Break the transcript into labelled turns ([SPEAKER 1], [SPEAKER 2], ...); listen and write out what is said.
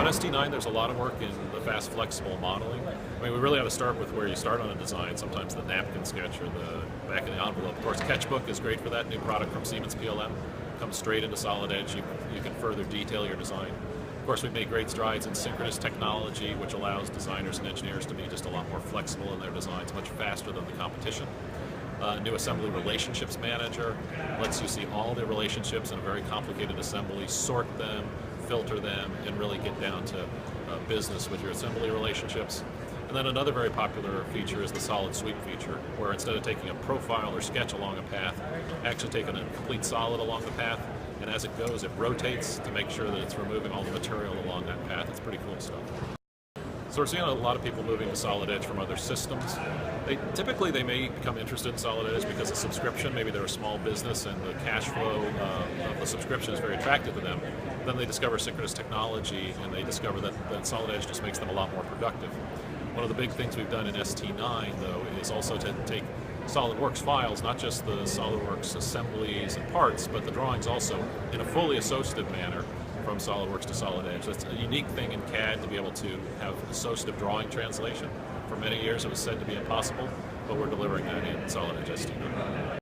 [SPEAKER 1] On ST9, there's a lot of work in the fast, flexible modeling. I mean, we really have to start with where you start on a design, sometimes the napkin sketch or the back of the envelope. Of course, Sketchbook is great for that, new product from Siemens PLM. Comes straight into Solid Edge, you can further detail your design. Of course, we've made great strides in synchronous technology, which allows designers and engineers to be just a lot more flexible in their designs, much faster than the competition. New Assembly Relationships Manager lets you see all the relationships in a very complicated assembly, sort them, filter them, and really get down to business with your assembly relationships. And then another very popular feature is the solid sweep feature, where instead of taking a profile or sketch along a path, actually taking a complete solid along the path, and as it goes, it rotates to make sure that it's removing all the material along that path. It's pretty cool stuff. So we're seeing a lot of people moving to Solid Edge from other systems. Typically they may become interested in Solid Edge because of subscription. Maybe they're a small business and the cash flow of the subscription is very attractive to them. Then they discover synchronous technology and they discover that Solid Edge just makes them a lot more productive. One of the big things we've done in ST9, though, is also to take SolidWorks files, not just the SolidWorks assemblies and parts, but the drawings also in a fully associative manner from SolidWorks to Solid Edge. That's a unique thing in CAD to be able to have associative drawing translation. For many years it was said to be impossible, but we're delivering that in Solid Edge ST9.